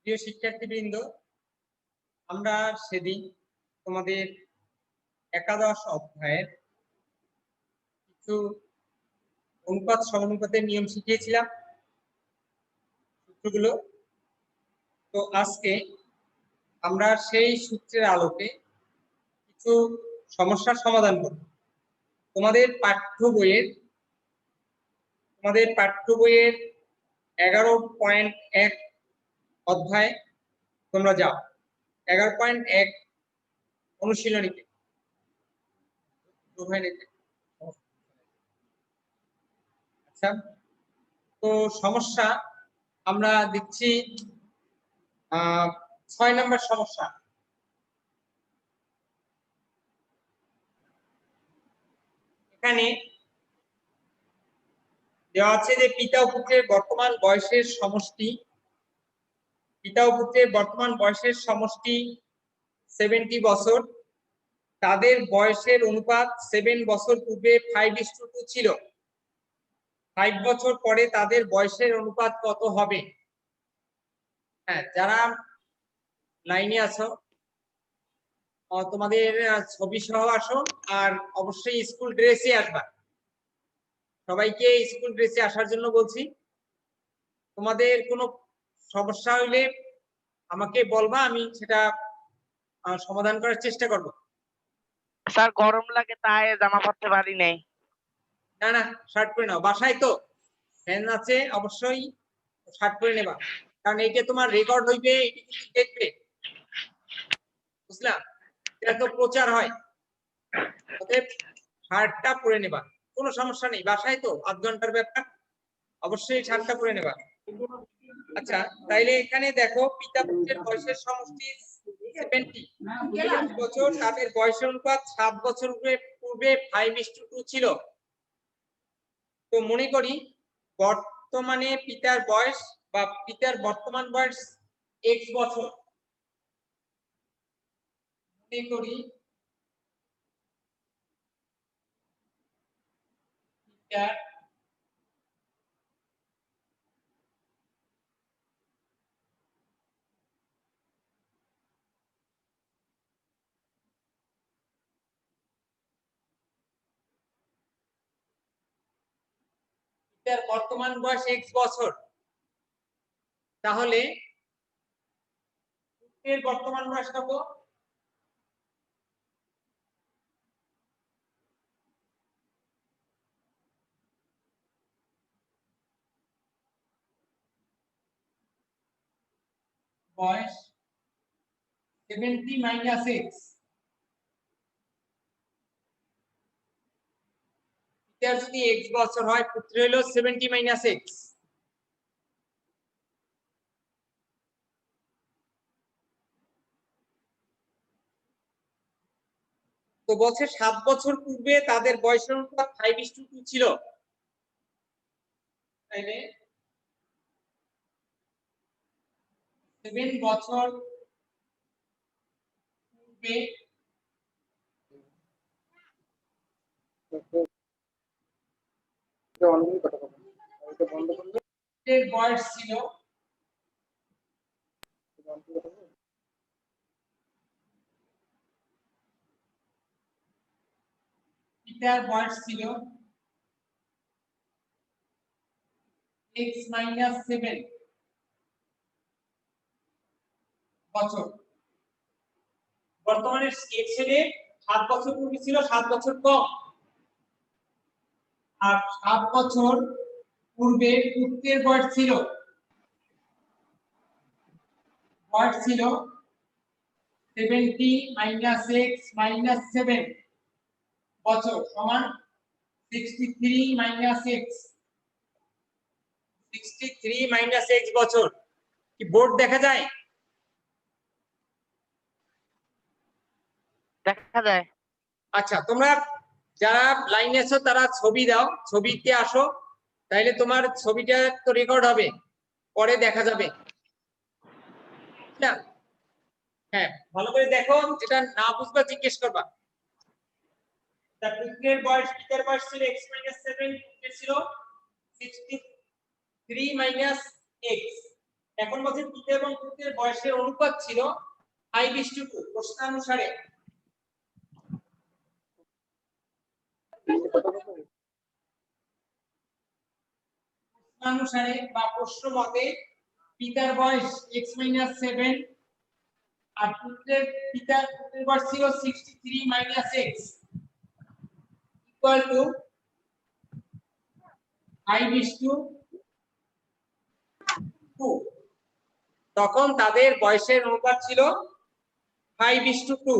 প্রিয় শিক্ষার্থীবৃন্দ, আমরা সেদিন তোমাদের একাদশ অধ্যায়ের কিছু অনুপাত সমানুপাতের নিয়ম শিখিয়েছিলাম, সূত্রগুলো। তো আজকে আমরা সেই সূত্রের আলোকে কিছু সমস্যার সমাধান করব। তোমাদের পাঠ্য বইয়ের 11.1 অধ্যায় তোমরা যাও। 11.1 অনুশীলনীতে আচ্ছা, তো সমস্যা আমরা দিচ্ছি 6 নম্বর সমস্যা। এখানে দেওয়া আছে যে পিতা ও পুত্রের বর্তমান বয়সের সমষ্টি 70 বছর। তাদের বয়সের অনুপাত 7 বছর পূর্বে 5:2 ছিল। 5 বছর পরে তাদের বয়সের অনুপাত কত হবে? হ্যাঁ, যারা লাইনে আছো তোমাদের ছবি সহ আসো, আর অবশ্যই স্কুল ড্রেসে আসবা। সবাইকে স্কুল ড্রেসে আসার জন্য বলছি। তোমাদের কোনো সমস্যা হইলে আমাকে বলবা, আমি সেটা সমাধান করার চেষ্টা করব। স্যার গরম লাগে তাই জামা পরতে পারি নাই। না, শার্ট পরে নাও, বাসায় তো ফ্যান আছে, অবশ্যই শার্ট পরে নেবা, কারণ এইটা তোমার রেকর্ড হইবে, এটা কিন্তু দেখবে, বুঝলা? এটা তো প্রচার হয়, অতএব শার্টটা পরে নেবা, কোনো সমস্যা নেই। বাসায় তো আধ ঘন্টার ব্যাপার, অবশ্যই শার্টটা পরে নেবা। আচ্ছা, তাইলে এখানে দেখো পিতা পুত্রের বয়সের সমষ্টি 70 বছর, তাদের বয়সের অনুপাত 7 বছর পূর্বে 5:2 ছিল। তো মনে করি বর্তমানে পিতার বয়স বা পিতার বর্তমান বয়স x বছর। মনে করি পিতার বর্তমান বয়স x বছর, তাহলে পুত্রের বর্তমান বয়স কত? বয়স 70 মাইনাস x। পিতার যদি x বছর হয়, পুত্রের হলো 70 মাইনাস x। তো বলছে 7 বছর পূর্বে তাদের বয়সের অনুপাত 5:2 ছিল। তাইলে 7 বছর পূর্বে বয়স ছিল পিতার বয়স ছিল x মাইনাস 7 বছর। বর্তমানে x এর 7 বছর পূর্বে ছিল 7 বছর কম, আর 7 বছর পূর্বে পুত্রের বয়স ছিল 70 মাইনাস x মাইনাস 7 বছর সমান 63 মাইনাস x। 63 মাইনাস x বছর। কি বোর্ড দেখা যায়? দেখা যায়। আচ্ছা, তোমরা যারা লাইনে আছো তারা ছবি দাও, ছবিতে আসো, তাইলে তোমার ছবিটা তো রেকর্ড হবে, পরে দেখা যাবে। হ্যাঁ, ভালো করে দেখো, যেটা না বুঝবা জিজ্ঞেস করবা। পুত্রের বয়স, পিতার বয়স ছিল x মাইনাস 7, পুত্রের ছিল 63 মাইনাস x। এখন বলছে পিতা এবং পুত্রের বয়সের অনুপাত ছিল 5:2 প্রশ্নানুসারে বা প্রশ্ন মতে পিতার বয়স x-7 আর পুত্রের বয়স ছিল 63 - x ইকুয়াল টু 5:2। তখন তাদের বয়সের অনুপাত ছিল 5:2।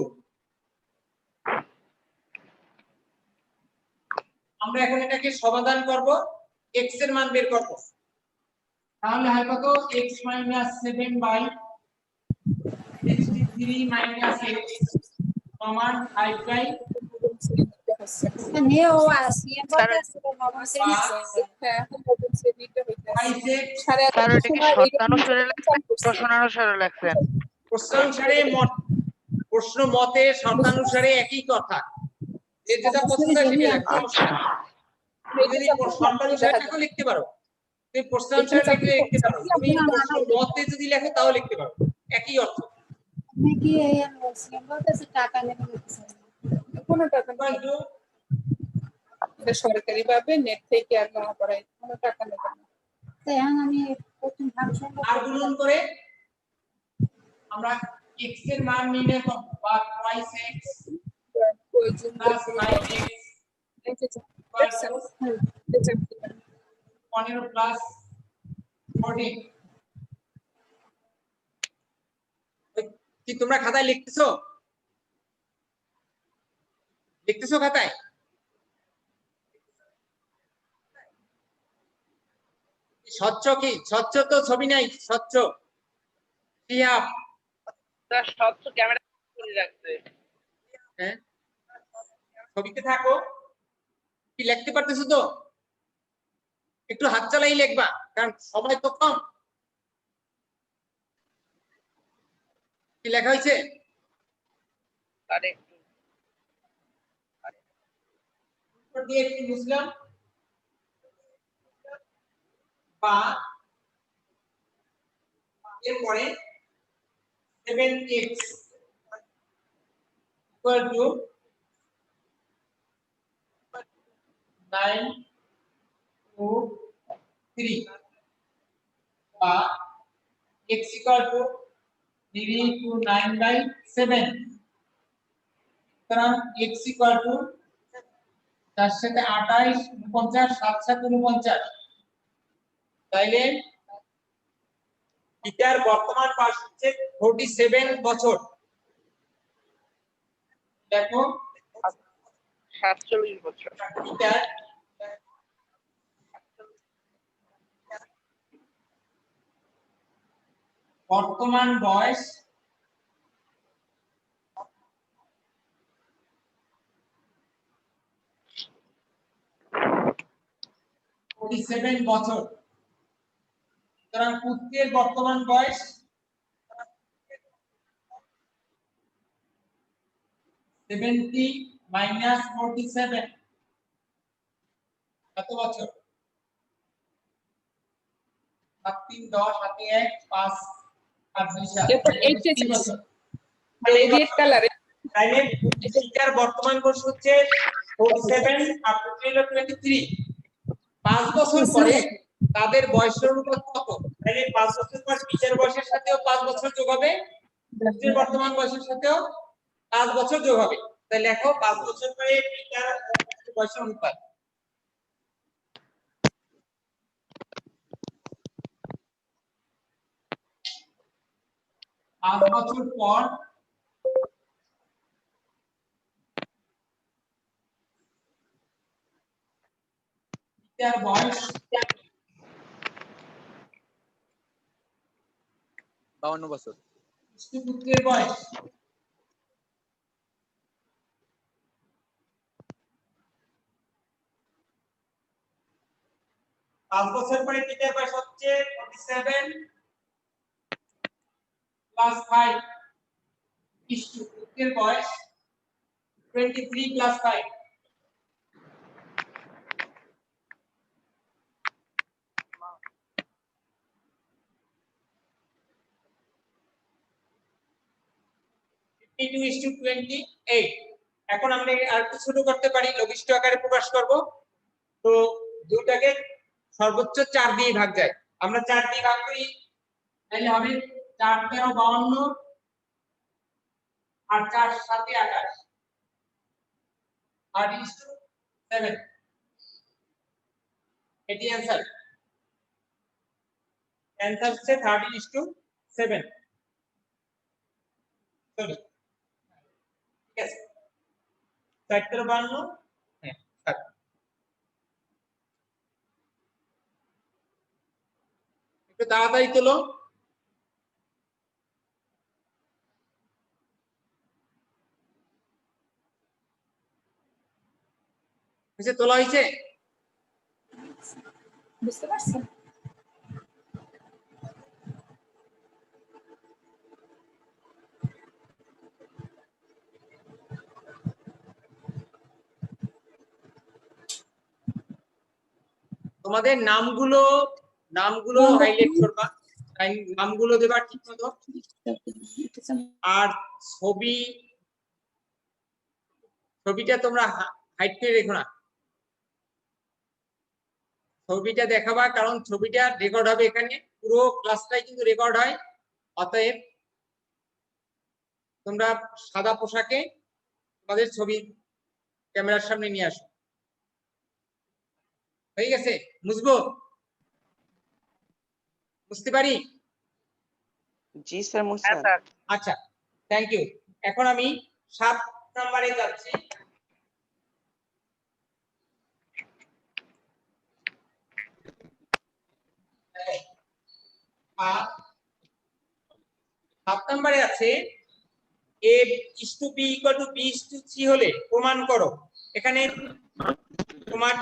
আমরা এখন এটাকে সমাধান করব, x এর মান বের করব। তাহলে হয় কত x-7/63 - x সমান 5/5 Eu assim, eu vou descer o nome sem sir এটা কি শর্তানুসারে লেখছেন প্রশ্নানুসারে লেখছেন? প্রশ্নানুসারে প্রশ্ন মতে শর্তানুসারে একই কথা, যে যেটা পছন্দ সেটা লেখো, সমস্যা নেই। তুমি যদি শর্তানুসারে লেখো লিখতে পারো, তুমি প্রশ্নানুসারে লিখতে পারো, তুমি প্রশ্ন মতে যদি লেখো তাও লিখতে পারো, একই অর্থ। কি এই assim, eu vou descer টাকা নেব কোনো টাকা না, এটা সরকারি ভাবে নেট থেকে আর জমা করাই, কোনো টাকা নেবে না। তাই আমি প্রথম ভাবছিলাম আর গুণন করে আমরা x এর মান নির্ণয় করব, বা twice x প্রয়োজন plus 5x equal to 15 plus 14। কি তোমরা খাতায় লিখতেছো খাতায়? স্বচ্ছ কি স্বচ্ছ? তো ছবি নাই স্বচ্ছ। স্যার স্বচ্ছ ক্যামেরা করে রাখছে। হ্যাঁ, ছবিতে থাকো। কি লিখতে পারতেছো তো? একটু হাত চালাই লিখবা, কারণ সময় তো কম। কি লেখা হয়েছে? আরে দিয়ে একটু বুঝলাম, বা এরপরে 7x equal to 9/3 বা x equal to 3/9/7। সুতরাং x equal to 4 সাথে 28 49 7 7 49। তাইলে পিতার বর্তমান বয়স হচ্ছে 47 বছর। দেখো 47 বছর। পিতার বর্তমান বয়স 47 বছর। সুতরাং পুত্রের বর্তমান বয়স 70 - 47 কত বছর? 7 3 10 7 1 5 8 2 7 এরপর 3 বছর। মানে রেড কালারে তাইলে পিতার বর্তমান বয়স হচ্ছে 47 আর পুত্রের হলো 23। 5 বছর পরে তাদের বয়সের অনুপাত কত? তাইলে 5 বছর পর পিতার বয়সের সাথেও 5 বছর যোগ হবে, পুত্রের বর্তমান বয়সের সাথেও 5 বছর যোগ হবে। তাই লেখো 5 বছর পরে পিতার বয়সের অনুপাত। 5 বছর পর পিতার বয়স 52 বছর। পুত্রের বয়স পাঁচ বছর পরে পিতার বয়স হচ্ছে 47 প্লাস 5 ইস্টু পুত্রের বয়স 23 প্লাস 5। 32:28। এখন আমরা আর একটু ছোট করতে পারি, লঘিষ্ঠ আকারে প্রকাশ করব। তো দুটাকে সর্বোচ্চ 4 দিয়ে ভাগ যায়, আমরা 4 দিয়ে ভাগ করি, তাহলে হবে 4 13 52 আর 4 7 28, 30:7। এটি অ্যানসার হচ্ছে 30:7। সরি, ঠিক আছে, 4 13 52, হ্যাঁ 7। একটু তাড়াতাড়ি তোলো। তোলা হয়েছে? বুঝতে পারছেন? তোমাদের নামগুলো হাইলাইট করবা, নামগুলো দেবা ঠিক মতো। আর ছবিটা তোমরা হাইড করে রেখো না, ছবিটা দেখাবা, কারণ ছবিটা রেকর্ড হবে, এখানে পুরো ক্লাসটাই কিন্তু রেকর্ড হয়। অতএব তোমরা সাদা পোশাকে তোমাদের ছবি ক্যামেরার সামনে নিয়ে আসো। হয়ে গেছে? বুঝবো? বুঝতে পারি? জি স্যার, হ্যাঁ স্যার। আচ্ছা, থ্যাংক ইউ। এখন আমি 7 নম্বরে যাচ্ছি। আর 7 নম্বরে আছে a is to b equal to b is to c হলে প্রমাণ করো। এখানে তোমার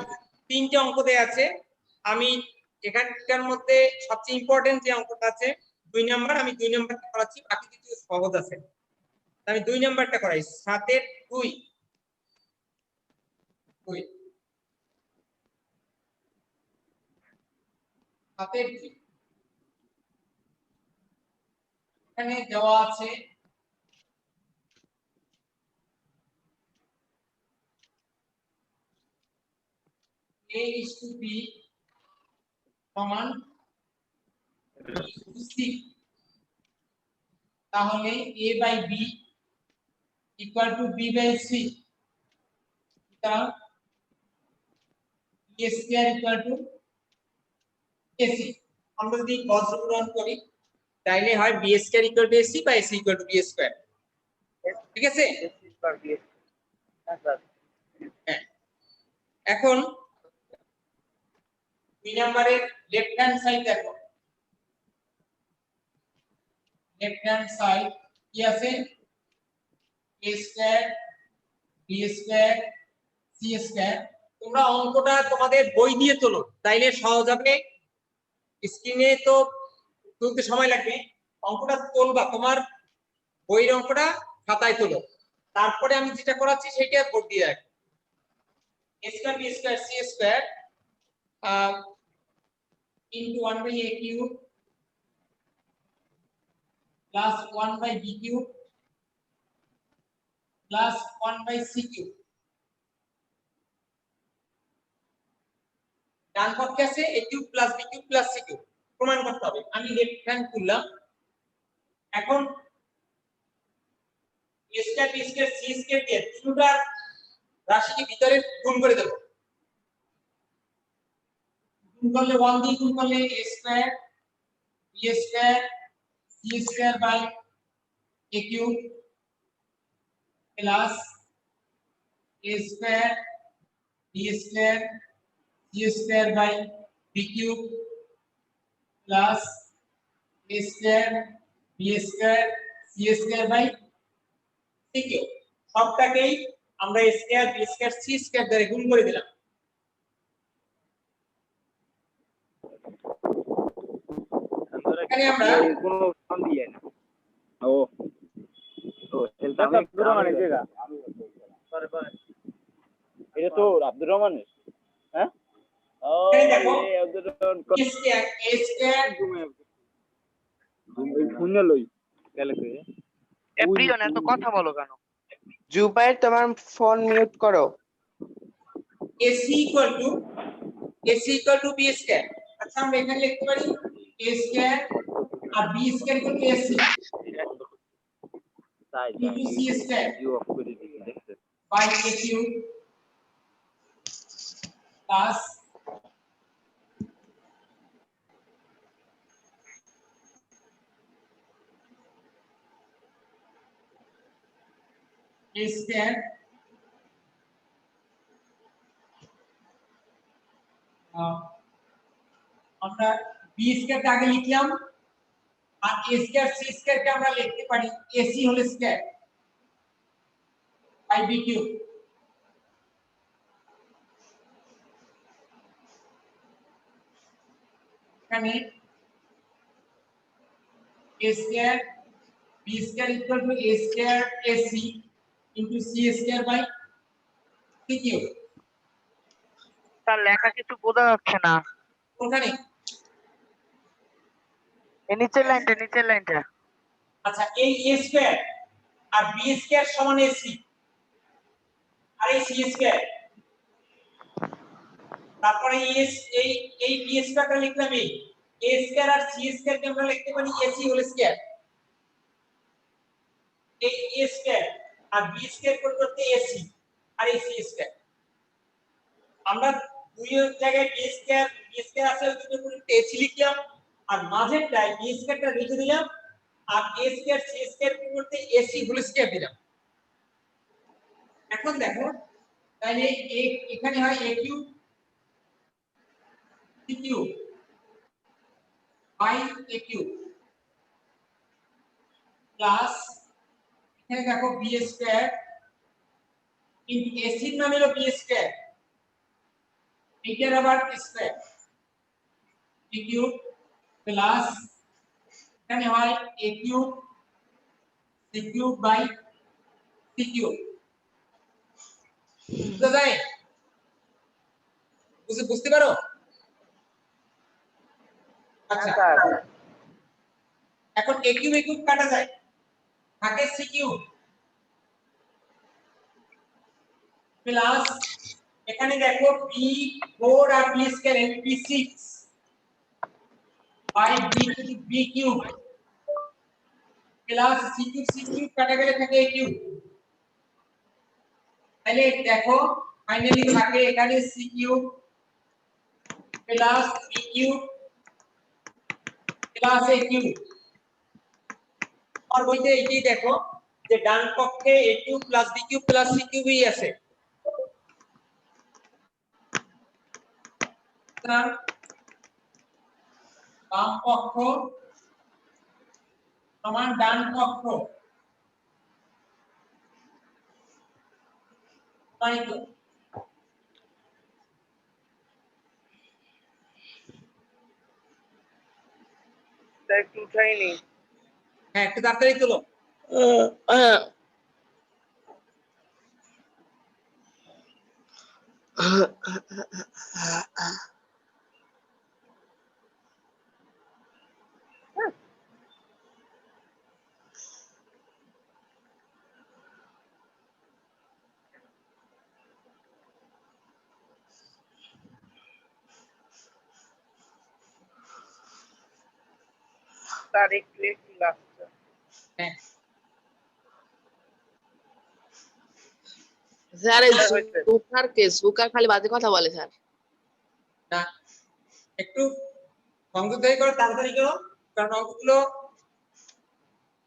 3টে অঙ্ক দেয়া আছে, আমি এখানকার মধ্যে সবচেয়ে ইম্পর্টেন্ট যে অঙ্কটা আছে 2 নাম্বার, আমি 2 নাম্বারটা করাচ্ছি, বাকি কিছু সহজ আছে, আমি 2 নাম্বারটা করাই। 7 এর 2 7 এর 2 এখানে দেওয়া আছে a is to b সমান c, তাহলে a by b equal to b by c, সুতরাং b square equal to ac। আমরা যদি বজ্র গ্রহণ করি তাইলে হয় b square equal to ac বা ac equal to b square। ঠিক আছে? হ্যাঁ, এখন 2 নম্বরের লেফট হ্যান্ড সাইড দেখো, লেফট হ্যান্ড সাইড কি আছে? a square b square c square। তোমরা অঙ্কটা তোমাদের বই দিয়ে তোলো, তাইলে সহজ হবে। স্ক্রিনে তো তুলতে সময় লাগবে, অঙ্কটা তুলবা, তোমার বইয়ের অঙ্কটা খাতায় তোলো, তারপরে আমি যেটা করাচ্ছি সেটা বোর্ড দিয়ে রাখো। a square b square c square into 1 by a cube plus 1 by b cube plus 1 by c cube। ডান পক্ষে আছে a cube plus b cube plus c cube, প্রমাণ করতে হবে। আমি লেফট হ্যান্ড তুললাম, এখন a square b square c square দিয়ে তিনটার রাশিকে ভিতরে গুণ করে দেব। গুণ করলে 1 দিয়ে গুণ করলে a square b square c square by a cube plus a square b square c square by b cube plus a square b square c square by c cube। সবটাকেই আমরা a square b square c square দ্বারা গুণ করে দিলাম। এখানে আমরা কোনো phone দিয়ে না। ও এটা আব্দুর রহমানের জায়গা। পরে এটা তো আব্দুর রহমানের। হ্যাঁ? ও এই আব্দুর রহমান a square শূন্য লই গেলে কই প্রিয়ন এত কথা বলো কেন? জুবাইর তোমার ফোন মিউট করো। AC equal to B square। আচ্ছা আমরা এখানে লিখতে পারি A square আর B square equal to AC তাই into C square ইউ অফ করে দিছি দেখছেন by A cube plus A square আমরা B square টা আগে লিখলাম আর A square C square কে আমরা লিখতে পারি AC whole square by B cube। এখানে A square B square equal to A square AC into C square by C cube। তার লেখা কিছু বোঝা যাচ্ছে না। ওখানে এই নিচের লাইনটা আচ্ছা এই A square আর B square সমান AC আর এই C square তারপরে এই B square টা লিখলাম এই A square R C square কে আমরা লিখতে পারি AC হোল স্কয়ার। এই A square আর B square পরিবর্তে AC আর এই C square আমরা দুই জায়গায় B square আছে ওই দুটো পরিবর্তে AC লিখলাম আর মাঝেরটায় B square টা রেখে দিলাম আর A square C square পরিবর্তে AC হোল স্কয়ার দিলাম। এখন দেখো তাহলে এখানে হয় A cube C cube by A cube plus এখানে দেখো B স্কয়ার কিন্তু AC এর নাম হলো B স্কয়ার এটার আবার স্কয়ার B কিউব প্লাস এখানে হয় A cube C cube by C cube. বুঝতে যায়? বুঝতে পারো? আচ্ছা এখন A কিউব কাটা যায় থাকে C কিউব প্লাস এখানে দেখো B4 আর B square B6 by B cube plus C cube কাটা গেলে থাকে A কিউব। তাহলে দেখো ফাইনালি থাকে এখানে C cube plus B cube plus A cube. আর বইতে এইটাই দেখো যে ডান পক্ষে A cube plus B cube plus C কিউবই আছে। বাম পক্ষ সমান ডান পক্ষ তাই তো একটু উঠাইনি। হ্যাঁ একটু তাড়াতাড়ি তোলো। তার একটু লাগছে। হ্যাঁ স্যার জুকার খালি বাজে কথা বলে স্যার। না একটু সংযুক্ত হয়ে করো তাড়াতাড়ি করো কারণ অঙ্কগুলো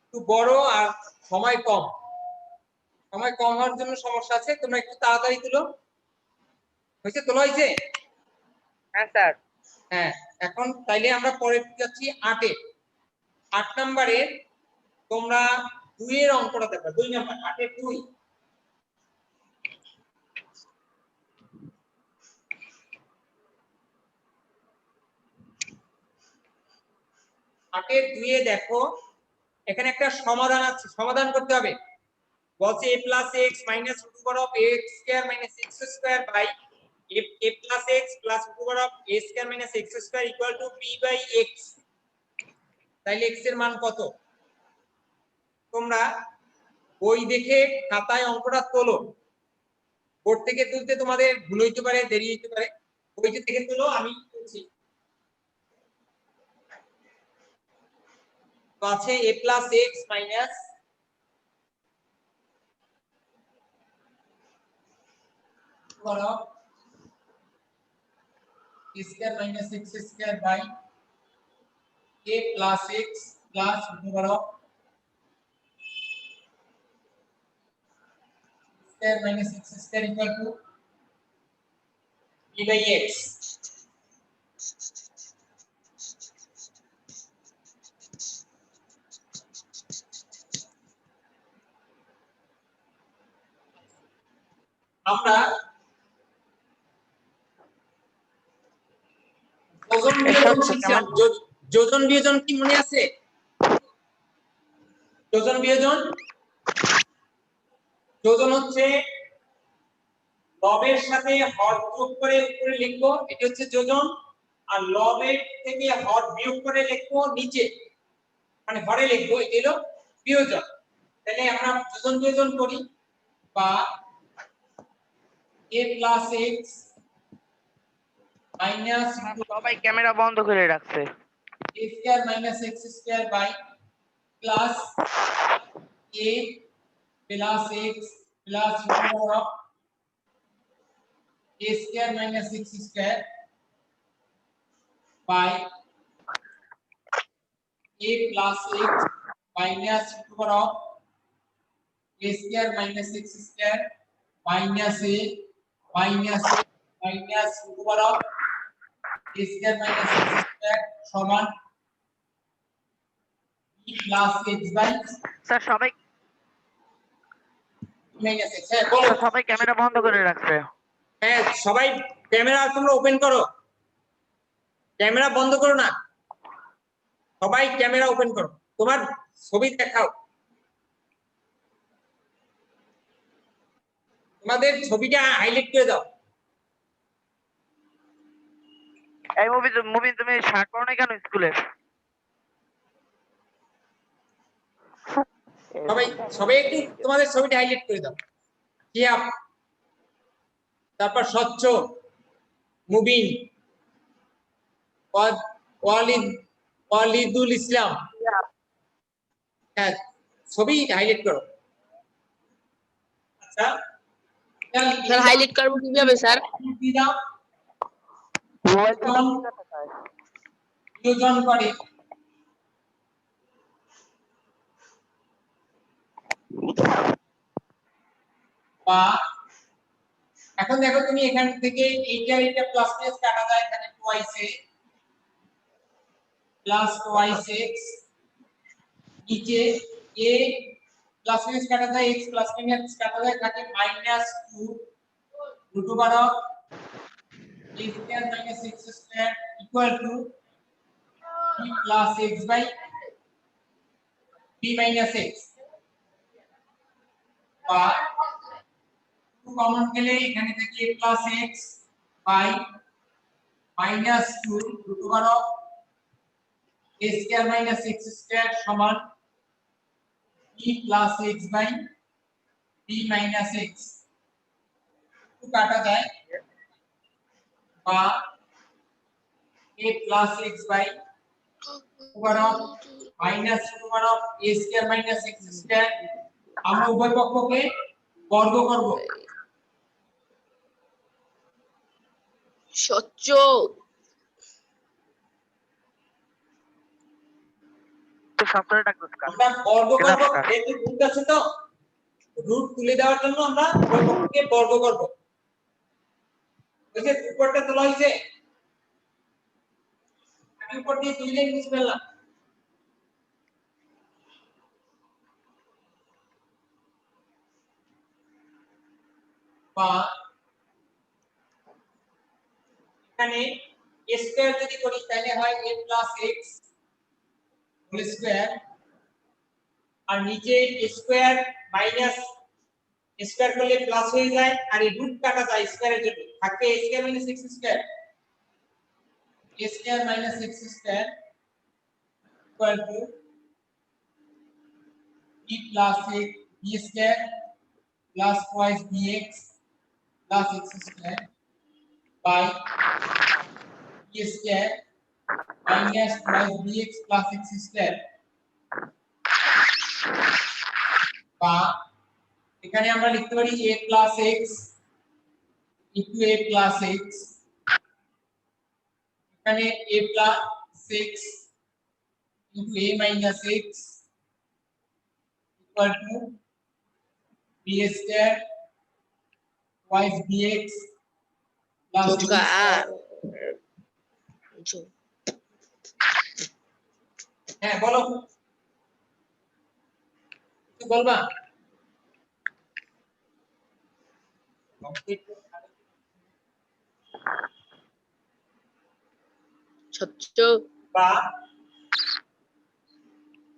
একটু বড় আর সময় কম হওয়ার জন্য সমস্যা আছে। তোমরা একটু তাড়াতাড়ি তুলো। হয়েছে? তোলা হয়েছে? হ্যাঁ স্যার। হ্যাঁ এখন তাইলে আমরা পরে যাচ্ছি 8 নম্বরে তোমরা 2 এর অঙ্কটা দেখো 2 নাম্বার 8 এর 2 8 এর 2 এ দেখো এখানে একটা সমাধান আছে সমাধান করতে হবে। বলছে a plus x minus root over of x square minus x square by a plus x plus root over of a square minus x square equal to b by x। তাইলে x এর মান কত? তোমরা বই দেখে খাতায় অঙ্কটা তোলো। বোর্ড থেকে তুলতে তোমাদের ভুল হইতে পারে, দেরি হইতে পারে, বই থেকে তোলো, আমি তুলছি। তো আছে a প্লাস এক্স মাইনাস করো a square minus x square by a plus x plus করো square minus x square equal to b by x। আমরা যোজন বিয়োজন শিখছিলাম। যোজন বিয়োজন কি মনে আছে? যোজন বিয়োজন, যোজন হচ্ছে লবের সাথে হর যোগ করে উপরে লিখবো, এটা হচ্ছে যোজন। আর লবের থেকে হর বিয়োগ করে লিখবো নিচে, মানে হরে লিখবো, এটা হলো বিয়োজন। তাহলে আমরা যোজন বিয়োজন করি, বা a প্লাস এক্স মাইনাস সবাই ক্যামেরা বন্ধ করে রাখছে। a square minus x square by plus a plus x plus a square minus x square by a plus x minus a square minus x square minus a minus minus a square minus x square সমান b plus x by sir সবাই minus x। হ্যাঁ বলো। সবাই ক্যামেরা বন্ধ করে রাখছে। হ্যাঁ সবাই ক্যামেরা তোমরা ওপেন করো, ক্যামেরা বন্ধ করো না, সবাই ক্যামেরা ওপেন করো, তোমার ছবি দেখাও, তোমাদের ছবিটা হাইলাইট করে দাও। এই মুভি তুমি শার্ট পরো না কেন স্কুলে? সবাই সবাই একটু তোমাদের ছবিটা হাইলাইট করে দাও। শিহাব, তারপর স্বচ্ছ, মুবিন, ওয়ালিদ, ওয়ালিদুল ইসলাম, হ্যাঁ ছবি হাইলাইট করো। আচ্ছা স্যার হাইলাইট করবো কিভাবে স্যার? বিয়োজন করে বা এখন দেখো তুমি এখান থেকে এইটা প্লাস প্লাস কাটা যায়, এখানে twice a plus twice x, নিচে a প্লাস মাইনাস কাটা যায়, x প্লাস মাইনাস কাটা যায়, থাকে minus 2 root over of a square minus x square equal to b plus x by b minus x। বা কমন গেলে এখানে থেকে a plus x by minus 2 root over of a square minus x square সমান b plus x by b minus x। তো কাটা যায়, বা a plus x by over of minus over of a square minus x square. আমরা উভয় পক্ষকে বর্গ করব। স্বচ্ছ তো সবটাই ডাকবো স্যার। আমরা বর্গ করব, যেহেতু রুট আছে তো রুট তুলে দেওয়ার জন্য আমরা উভয় পক্ষকে বর্গ করব। ওই যে উপরটা তোলা হয়েছে, আমি উপর দিয়ে দুই লাইন মুছে ফেললাম, বা এখানে a স্কয়ার যদি করি তাহলে হয় a plus x whole square, আর নিচে a স্কয়ার মাইনাস স্কয়ার করলে প্লাস হয়ে যায়, আর এই রুট কাটা যায় স্কয়ারের জন্য, থাকে a square minus x square, a square minus x square equal to b plus x b square plus twice bx plus x square by b square minus twice bx plus x square বা এখানে আমরা লিখতে পারি a plus x into a plus x এখানে a plus x into a minus x equal to b square twice bx plus x yoga square। হ্যাঁ বলো কি বলবা স্বচ্ছ বা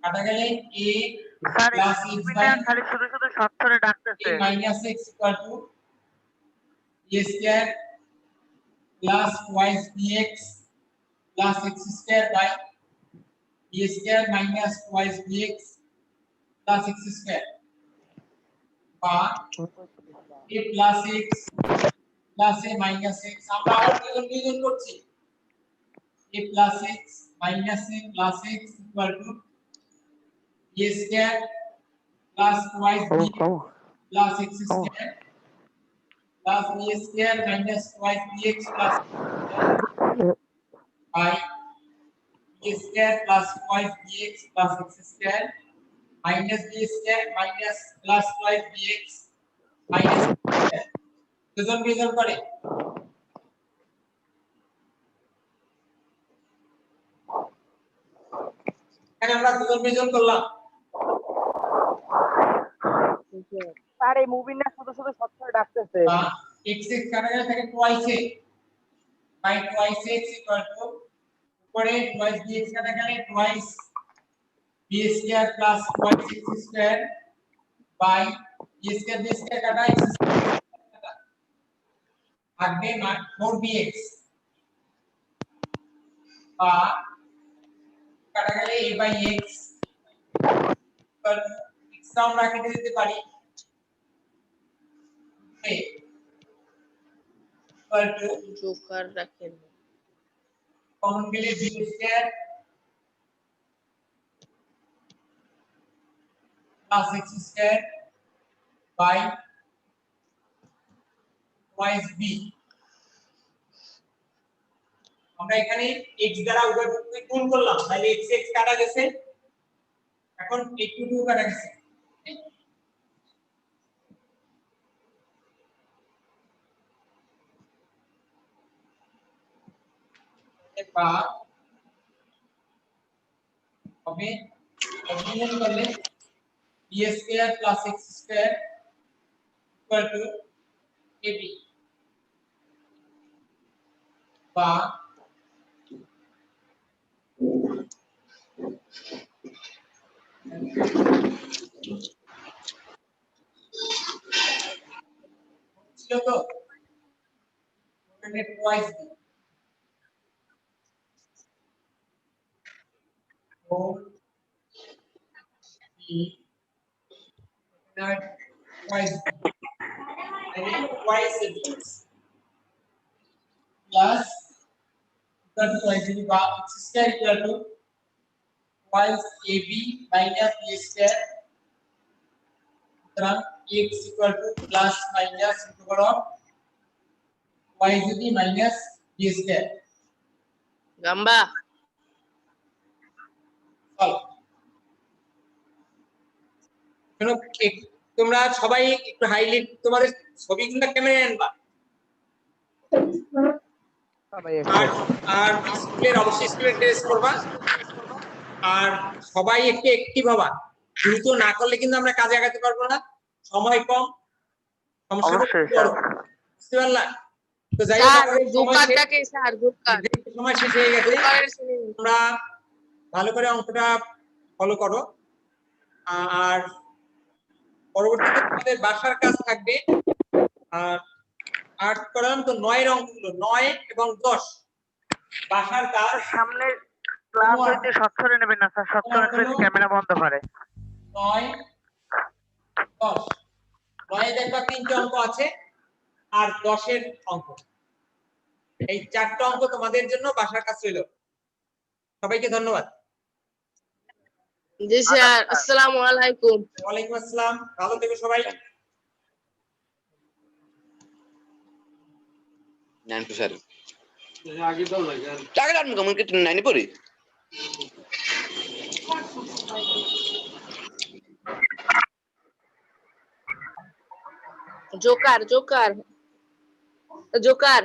কাটা গেলে a sir plus x by খালি শুধু শুধু শর্ট ধরে ডাকতেছে a minus x equal to a square plus twice bx plus x square by a square minus twice bx plus x square বা a plus x plus a minus x আমরা আবার দুইজন করছি a plus x minus a plus x equal to a square plus twice bx plus x square plus a square minus twice bx plus by a square plus twice bx plus x square minus b square minus plus twice bx minus x square দুজন বিয়োজন করে এখানে আমরা দুজন বিয়োজন করলাম sir এই movie না শুধু শুধু শর্ট ধরে ডাকতেছে x x কাটা গেলে থাকে twice a by twice x equal to উপরে twice bx কাটা গেলে twice b square plus twice x square by b square কাটা x square থাকবে 4bx বা কাটা গেলে a by x equal to x টা আমরা কেটে দিতে পারি a equal to জোকার রাখেন कॉमन के लिए b square plus x square by twice b আমরা এখানে x দ্বারা উভয়পক্ষকে গুণ করলাম তাহলে x x কাটা গেছে এখন x 2 কাটা গেছে बाद हमें एडिशन कर ले b square plus x square equal to ab बाद चलो तो हमने ट्वाइस दी 4 b not twice and twice a b plus equal to twice a b by x square equal to twice ab minus b square तरह x equal to plus minus into power of twice a b minus b square Gamba শুনো তোমরা সবাই একটু highlight তোমাদের ছবিগুলো ক্যামেরায় আনবা আর স্কুলের অবশ্যই স্কুলের ড্রেস করবা আর সবাই একটু অ্যাক্টিভ হবা দ্রুত না করলে কিন্তু আমরা কাজে আগাতে পারবো না সময় কম সমস্যা বুঝতে পারলা তো যাই হোক জোকারটাকে স্যার জোকার সময় শেষ হয়ে গেছে তোমরা ভালো করে অঙ্কটা ফলো করো আর পরবর্তীতে তোমাদের বাসার কাজ থাকবে আর 8 করলাম তো 9 এর অঙ্কগুলো 9 এবং 10 বাসার কাজ সামনে ক্লাস হইতে শর্ট ধরে নেবেন না স্যার শর্ট ধরে ক্যামেরা বন্ধ করে 9 আছে আর 10-এর অঙ্ক। এই 4টা অঙ্ক তোমাদের জন্য বাসার কাজ ছিল। সবাইকে ধন্যবাদ। জি স্যার, আসসালামু আলাইকুম। ওয়ালাইকুম আসসালাম, ভালো থেকো সবাই। 9 sir. Tagal আমি কেমন কি 9 পড়ি? Joker Joker Joker